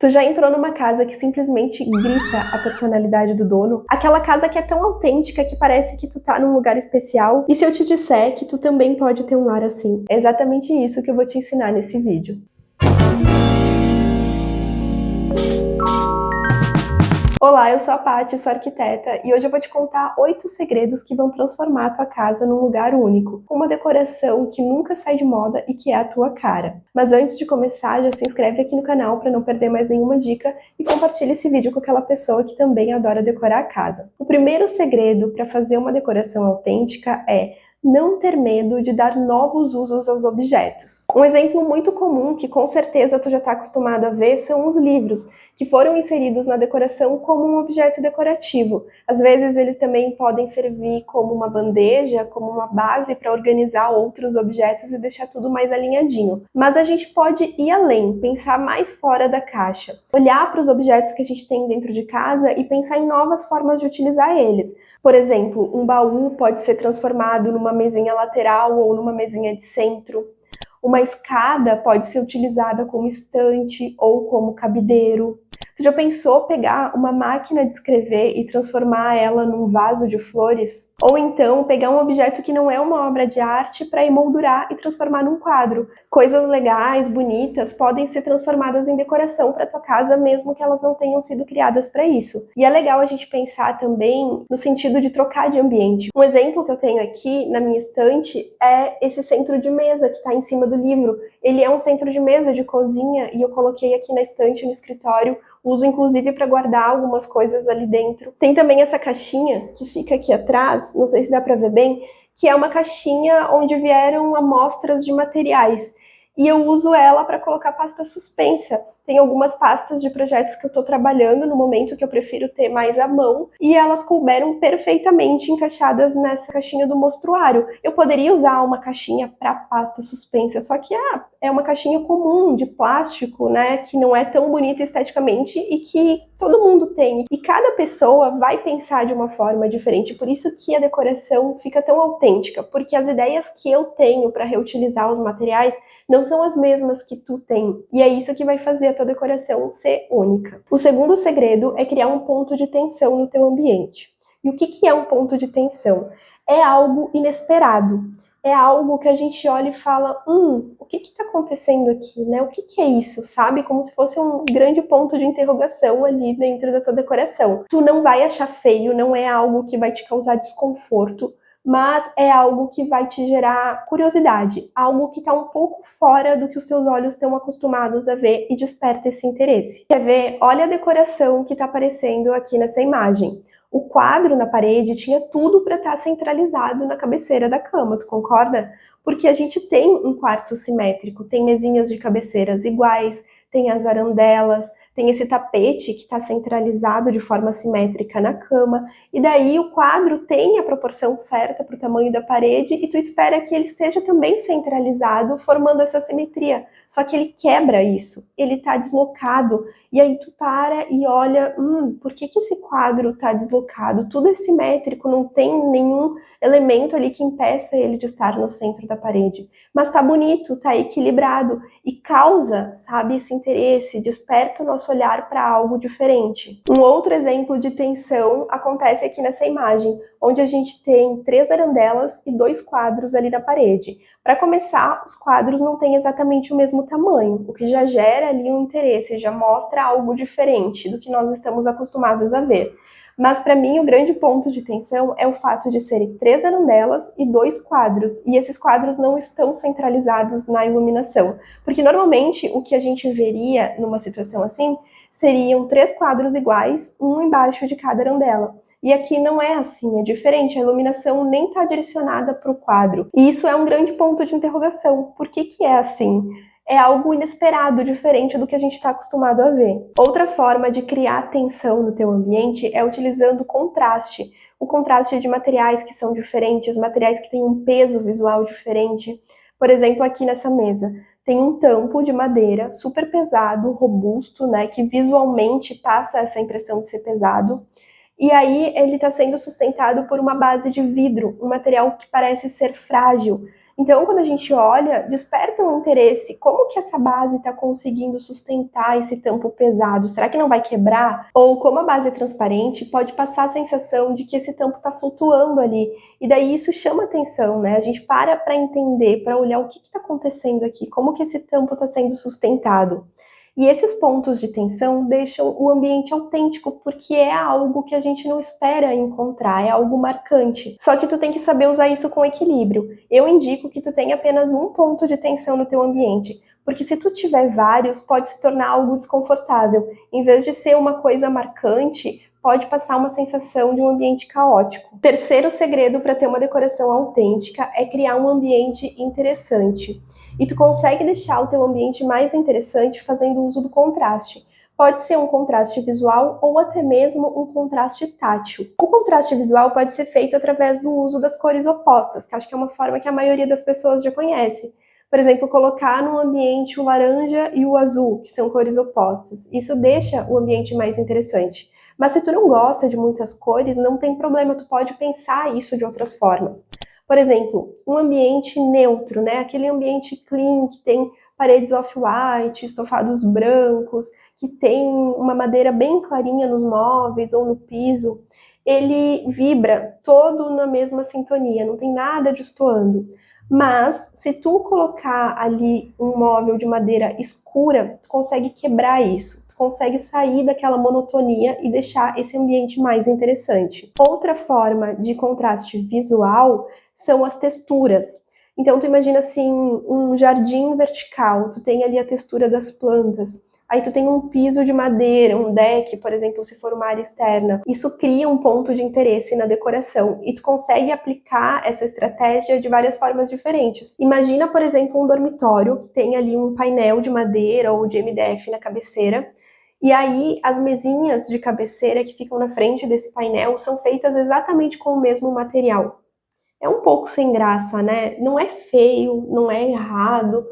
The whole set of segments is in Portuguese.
Tu já entrou numa casa que simplesmente grita a personalidade do dono? Aquela casa que é tão autêntica que parece que tu tá num lugar especial? E se eu te disser que tu também pode ter um lar assim? É exatamente isso que eu vou te ensinar nesse vídeo. Olá, eu sou a Paty, sou arquiteta e hoje eu vou te contar 8 segredos que vão transformar a tua casa num lugar único, com uma decoração que nunca sai de moda e que é a tua cara. Mas antes de começar, já se inscreve aqui no canal para não perder mais nenhuma dica e compartilha esse vídeo com aquela pessoa que também adora decorar a casa. O primeiro segredo para fazer uma decoração autêntica é não ter medo de dar novos usos aos objetos. Um exemplo muito comum, que com certeza tu já está acostumado a ver, são os livros, que foram inseridos na decoração como um objeto decorativo. Às vezes eles também podem servir como uma bandeja, como uma base para organizar outros objetos e deixar tudo mais alinhadinho. Mas a gente pode ir além, pensar mais fora da caixa. Olhar para os objetos que a gente tem dentro de casa e pensar em novas formas de utilizar eles. Por exemplo, um baú pode ser transformado numa mesinha lateral ou numa mesinha de centro. Uma escada pode ser utilizada como estante ou como cabideiro. Tu já pensou pegar uma máquina de escrever e transformar ela num vaso de flores? Ou então pegar um objeto que não é uma obra de arte para emoldurar e transformar num quadro. Coisas legais, bonitas, podem ser transformadas em decoração para tua casa, mesmo que elas não tenham sido criadas para isso. E é legal a gente pensar também no sentido de trocar de ambiente. Um exemplo que eu tenho aqui na minha estante é esse centro de mesa que está em cima do livro. Ele é um centro de mesa de cozinha e eu coloquei aqui na estante no escritório. Uso inclusive para guardar algumas coisas ali dentro. Tem também essa caixinha que fica aqui atrás, não sei se dá para ver bem, que é uma caixinha onde vieram amostras de materiais. E eu uso ela para colocar pasta suspensa. Tem algumas pastas de projetos que eu estou trabalhando no momento que eu prefiro ter mais à mão, e elas couberam perfeitamente encaixadas nessa caixinha do mostruário. Eu poderia usar uma caixinha para pasta suspensa, só que é uma caixinha comum, de plástico, né, que não é tão bonita esteticamente e que todo mundo tem. E cada pessoa vai pensar de uma forma diferente, por isso que a decoração fica tão autêntica, porque as ideias que eu tenho para reutilizar os materiais não são as mesmas que tu tem. E é isso que vai fazer a tua decoração ser única. O segundo segredo é criar um ponto de tensão no teu ambiente. E o que é um ponto de tensão? É algo inesperado. É algo que a gente olha e fala, o que está acontecendo aqui, né? O que é isso, sabe? Como se fosse um grande ponto de interrogação ali dentro da tua decoração. Tu não vai achar feio, não é algo que vai te causar desconforto, mas é algo que vai te gerar curiosidade, algo que está um pouco fora do que os teus olhos estão acostumados a ver e desperta esse interesse. Quer ver? Olha a decoração que está aparecendo aqui nessa imagem. O quadro na parede tinha tudo para estar centralizado na cabeceira da cama, tu concorda? Porque a gente tem um quarto simétrico, tem mesinhas de cabeceiras iguais, tem as arandelas, tem esse tapete que está centralizado de forma simétrica na cama, e daí o quadro tem a proporção certa para o tamanho da parede e tu espera que ele esteja também centralizado, formando essa simetria. Só que ele quebra isso, ele está deslocado, e aí tu para e olha, por que esse quadro está deslocado? Tudo é simétrico, não tem nenhum elemento ali que impeça ele de estar no centro da parede. Mas tá bonito, tá equilibrado e causa, sabe, esse interesse, desperta o nosso olhar para algo diferente. Um outro exemplo de tensão acontece aqui nessa imagem, onde a gente tem 3 arandelas e 2 quadros ali na parede. Para começar, os quadros não têm exatamente o mesmo tamanho, o que já gera ali um interesse, já mostra algo diferente do que nós estamos acostumados a ver. Mas para mim o grande ponto de tensão é o fato de serem 3 arandelas e 2 quadros, e esses quadros não estão centralizados na iluminação, porque normalmente o que a gente veria numa situação assim seriam 3 quadros iguais, um embaixo de cada arandela. E aqui não é assim, é diferente, a iluminação nem está direcionada para o quadro. E isso é um grande ponto de interrogação. Por que é assim? É algo inesperado, diferente do que a gente está acostumado a ver. Outra forma de criar tensão no teu ambiente é utilizando contraste. O contraste de materiais que são diferentes, materiais que têm um peso visual diferente. Por exemplo, aqui nessa mesa, tem um tampo de madeira super pesado, robusto, né, que visualmente passa essa impressão de ser pesado. E aí ele está sendo sustentado por uma base de vidro, um material que parece ser frágil. Então, quando a gente olha, desperta um interesse, como que essa base está conseguindo sustentar esse tampo pesado? Será que não vai quebrar? Ou como a base é transparente, pode passar a sensação de que esse tampo está flutuando ali. E daí isso chama atenção, né? A gente para entender, para olhar o que está acontecendo aqui, como que esse tampo está sendo sustentado. E esses pontos de tensão deixam o ambiente autêntico, porque é algo que a gente não espera encontrar, é algo marcante. Só que tu tem que saber usar isso com equilíbrio. Eu indico que tu tenha apenas um ponto de tensão no teu ambiente, porque se tu tiver vários, pode se tornar algo desconfortável. Em vez de ser uma coisa marcante, pode passar uma sensação de um ambiente caótico. O terceiro segredo para ter uma decoração autêntica é criar um ambiente interessante. E tu consegue deixar o teu ambiente mais interessante fazendo uso do contraste. Pode ser um contraste visual ou até mesmo um contraste tátil. O contraste visual pode ser feito através do uso das cores opostas, que acho que é uma forma que a maioria das pessoas já conhece. Por exemplo, colocar no ambiente o laranja e o azul, que são cores opostas. Isso deixa o ambiente mais interessante. Mas se tu não gosta de muitas cores, não tem problema, tu pode pensar isso de outras formas. Por exemplo, um ambiente neutro, né? Aquele ambiente clean que tem paredes off-white, estofados brancos, que tem uma madeira bem clarinha nos móveis ou no piso, ele vibra todo na mesma sintonia, não tem nada destoando. Mas se tu colocar ali um móvel de madeira escura, tu consegue quebrar isso. Tu consegue sair daquela monotonia e deixar esse ambiente mais interessante. Outra forma de contraste visual são as texturas. Então tu imagina assim, um jardim vertical, tu tem ali a textura das plantas. Aí tu tem um piso de madeira, um deck, por exemplo, se for uma área externa. Isso cria um ponto de interesse na decoração e tu consegue aplicar essa estratégia de várias formas diferentes. Imagina, por exemplo, um dormitório que tem ali um painel de madeira ou de MDF na cabeceira. E aí as mesinhas de cabeceira que ficam na frente desse painel são feitas exatamente com o mesmo material. É um pouco sem graça, né? Não é feio, não é errado,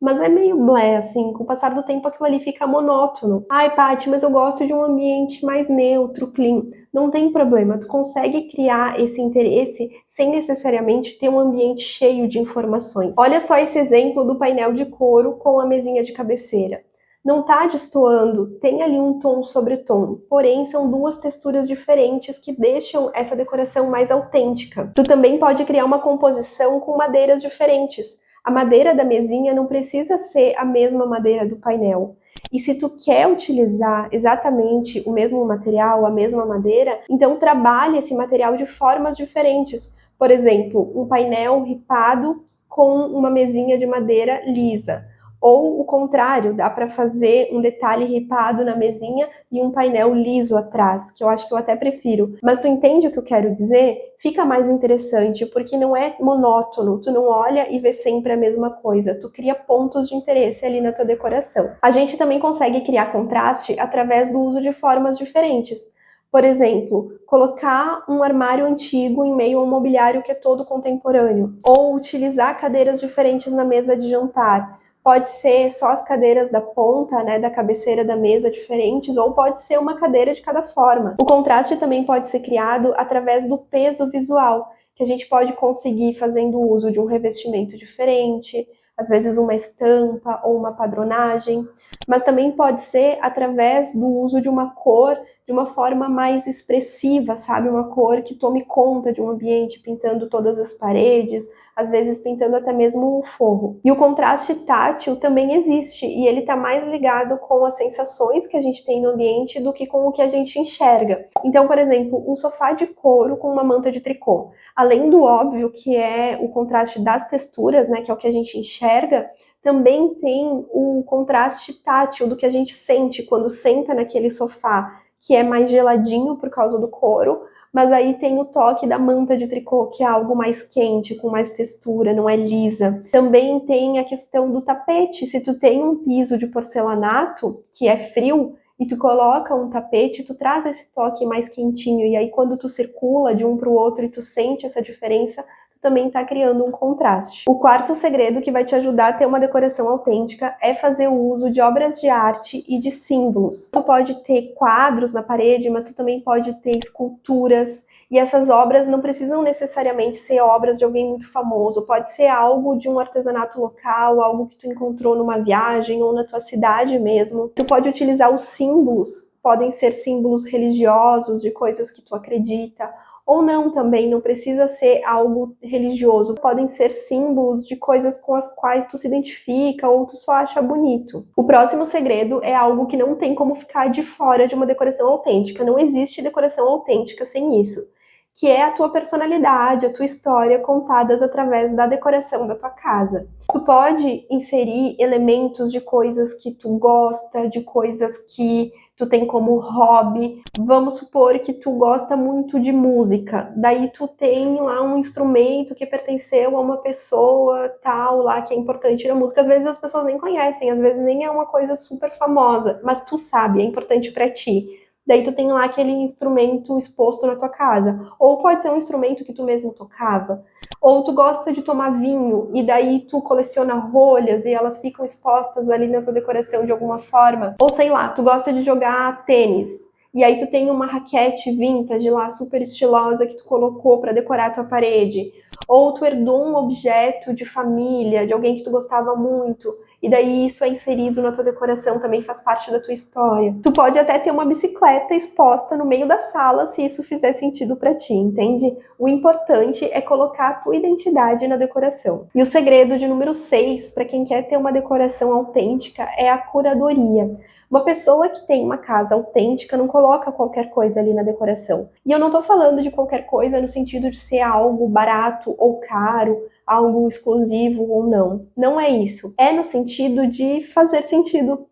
mas é meio blé, assim, com o passar do tempo aquilo ali fica monótono. Ai, Paty, mas eu gosto de um ambiente mais neutro, clean. Não tem problema, tu consegue criar esse interesse sem necessariamente ter um ambiente cheio de informações. Olha só esse exemplo do painel de couro com a mesinha de cabeceira. Não tá destoando, tem ali um tom sobre tom, porém são duas texturas diferentes que deixam essa decoração mais autêntica. Tu também pode criar uma composição com madeiras diferentes. A madeira da mesinha não precisa ser a mesma madeira do painel. E se tu quer utilizar exatamente o mesmo material, a mesma madeira, então trabalhe esse material de formas diferentes. Por exemplo, um painel ripado com uma mesinha de madeira lisa. Ou o contrário, dá para fazer um detalhe ripado na mesinha e um painel liso atrás, que eu acho que eu até prefiro. Mas tu entende o que eu quero dizer? Fica mais interessante, porque não é monótono, tu não olha e vê sempre a mesma coisa, tu cria pontos de interesse ali na tua decoração. A gente também consegue criar contraste através do uso de formas diferentes. Por exemplo, colocar um armário antigo em meio a um mobiliário que é todo contemporâneo, ou utilizar cadeiras diferentes na mesa de jantar. Pode ser só as cadeiras da ponta, né, da cabeceira da mesa diferentes, ou pode ser uma cadeira de cada forma. O contraste também pode ser criado através do peso visual, que a gente pode conseguir fazendo uso de um revestimento diferente, às vezes uma estampa ou uma padronagem, mas também pode ser através do uso de uma cor de uma forma mais expressiva, sabe? Uma cor que tome conta de um ambiente, pintando todas as paredes, às vezes pintando até mesmo o forro. E o contraste tátil também existe, e ele está mais ligado com as sensações que a gente tem no ambiente do que com o que a gente enxerga. Então, por exemplo, um sofá de couro com uma manta de tricô. Além do óbvio que é o contraste das texturas, né, que é o que a gente enxerga, também tem o contraste tátil do que a gente sente quando senta naquele sofá, que é mais geladinho por causa do couro, mas aí tem o toque da manta de tricô, que é algo mais quente, com mais textura, não é lisa. Também tem a questão do tapete. Se tu tem um piso de porcelanato, que é frio, e tu coloca um tapete, tu traz esse toque mais quentinho, e aí quando tu circula de um para o outro e tu sente essa diferença, também está criando um contraste. O quarto segredo que vai te ajudar a ter uma decoração autêntica é fazer o uso de obras de arte e de símbolos. Tu pode ter quadros na parede, mas tu também pode ter esculturas. E essas obras não precisam necessariamente ser obras de alguém muito famoso, pode ser algo de um artesanato local, algo que tu encontrou numa viagem ou na tua cidade mesmo. Tu pode utilizar os símbolos, podem ser símbolos religiosos de coisas que tu acredita, ou não também, não precisa ser algo religioso. Podem ser símbolos de coisas com as quais tu se identifica ou tu só acha bonito. O próximo segredo é algo que não tem como ficar de fora de uma decoração autêntica. Não existe decoração autêntica sem isso, que é a tua personalidade, a tua história contadas através da decoração da tua casa. Tu pode inserir elementos de coisas que tu gosta, de coisas que tu tem como hobby. Vamos supor que tu gosta muito de música, daí tu tem lá um instrumento que pertenceu a uma pessoa tal lá que é importante na música. Às vezes as pessoas nem conhecem, às vezes nem é uma coisa super famosa, mas tu sabe, é importante pra ti. Daí tu tem lá aquele instrumento exposto na tua casa. Ou pode ser um instrumento que tu mesmo tocava. Ou tu gosta de tomar vinho e daí tu coleciona rolhas e elas ficam expostas ali na tua decoração de alguma forma. Ou sei lá, tu gosta de jogar tênis e aí tu tem uma raquete vintage lá super estilosa que tu colocou para decorar a tua parede. Ou tu herdou um objeto de família, de alguém que tu gostava muito, e daí isso é inserido na tua decoração, também faz parte da tua história. Tu pode até ter uma bicicleta exposta no meio da sala, se isso fizer sentido pra ti, entende? O importante é colocar a tua identidade na decoração. E o segredo de número 6, para quem quer ter uma decoração autêntica, é a curadoria. Uma pessoa que tem uma casa autêntica não coloca qualquer coisa ali na decoração. E eu não tô falando de qualquer coisa no sentido de ser algo barato ou caro, algo exclusivo ou não. Não é isso. É no sentido de fazer sentido.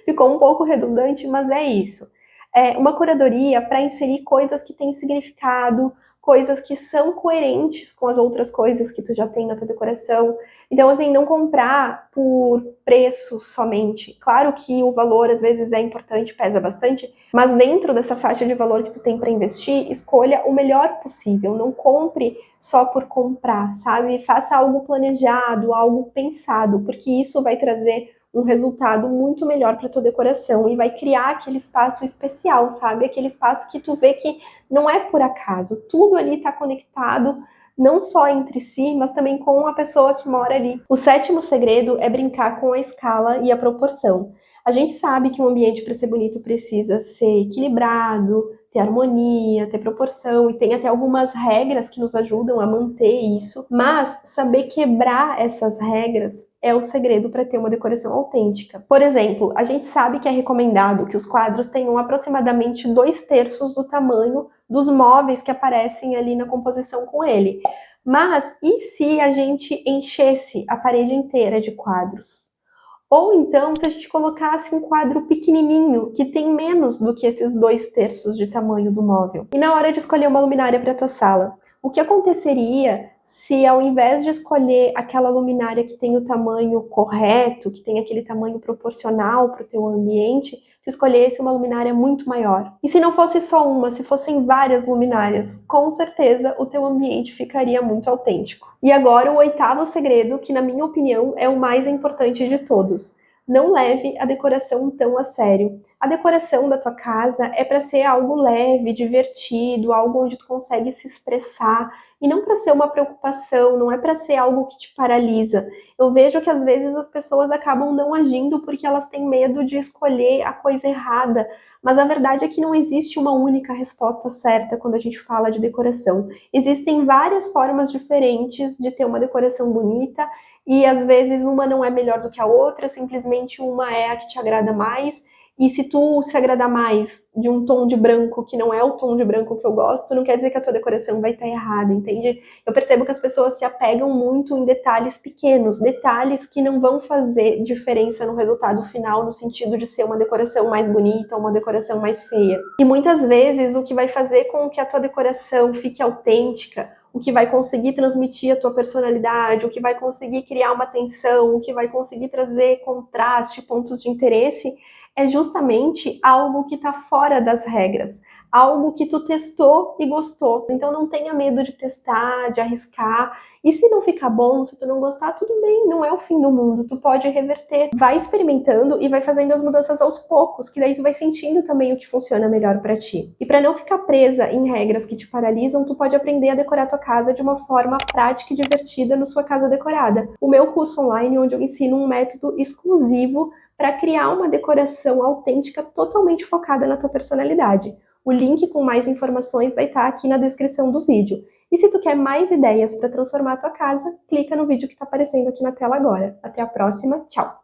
Ficou um pouco redundante, mas é isso. É uma curadoria para inserir coisas que têm significado, coisas que são coerentes com as outras coisas que tu já tem na tua decoração. Então, assim, não comprar por preço somente. Claro que o valor às vezes é importante, pesa bastante, mas dentro dessa faixa de valor que tu tem para investir, escolha o melhor possível. Não compre só por comprar, sabe? Faça algo planejado, algo pensado, porque isso vai trazer um resultado muito melhor para tua decoração e vai criar aquele espaço especial, sabe? Aquele espaço que tu vê que não é por acaso, tudo ali está conectado, não só entre si, mas também com a pessoa que mora ali. O sétimo segredo é brincar com a escala e a proporção. A gente sabe que um ambiente para ser bonito precisa ser equilibrado, ter harmonia, ter proporção, e tem até algumas regras que nos ajudam a manter isso, mas saber quebrar essas regras é o segredo para ter uma decoração autêntica. Por exemplo, a gente sabe que é recomendado que os quadros tenham aproximadamente 2/3 do tamanho dos móveis que aparecem ali na composição com ele. Mas e se a gente enchesse a parede inteira de quadros? Ou então, se a gente colocasse um quadro pequenininho, que tem menos do que esses 2/3 de tamanho do móvel. E na hora de escolher uma luminária para a tua sala, o que aconteceria se ao invés de escolher aquela luminária que tem o tamanho correto, que tem aquele tamanho proporcional para o teu ambiente, tu escolhesse uma luminária muito maior? E se não fosse só uma, se fossem várias luminárias, com certeza o teu ambiente ficaria muito autêntico. E agora o oitavo segredo, que na minha opinião é o mais importante de todos. Não leve a decoração tão a sério. A decoração da tua casa é para ser algo leve, divertido, algo onde tu consegue se expressar, e não para ser uma preocupação, não é para ser algo que te paralisa. Eu vejo que às vezes as pessoas acabam não agindo porque elas têm medo de escolher a coisa errada, mas a verdade é que não existe uma única resposta certa quando a gente fala de decoração. Existem várias formas diferentes de ter uma decoração bonita, e às vezes uma não é melhor do que a outra, simplesmente uma é a que te agrada mais. E se tu se agradar mais de um tom de branco que não é o tom de branco que eu gosto, não quer dizer que a tua decoração vai estar errada, entende? Eu percebo que as pessoas se apegam muito em detalhes pequenos, detalhes que não vão fazer diferença no resultado final, no sentido de ser uma decoração mais bonita ou uma decoração mais feia. E muitas vezes o que vai fazer com que a tua decoração fique autêntica, o que vai conseguir transmitir a tua personalidade, o que vai conseguir criar uma tensão, o que vai conseguir trazer contraste, pontos de interesse, é justamente algo que está fora das regras, algo que tu testou e gostou. Então não tenha medo de testar, de arriscar. E se não ficar bom, se tu não gostar, tudo bem, não é o fim do mundo, tu pode reverter. Vai experimentando e vai fazendo as mudanças aos poucos, que daí tu vai sentindo também o que funciona melhor para ti. E para não ficar presa em regras que te paralisam, tu pode aprender a decorar tua casa de uma forma prática e divertida no Sua Casa Decorada. O meu curso online, onde eu ensino um método exclusivo para criar uma decoração autêntica totalmente focada na tua personalidade. O link com mais informações vai estar aqui na descrição do vídeo. E se tu quer mais ideias para transformar a tua casa, clica no vídeo que está aparecendo aqui na tela agora. Até a próxima, tchau!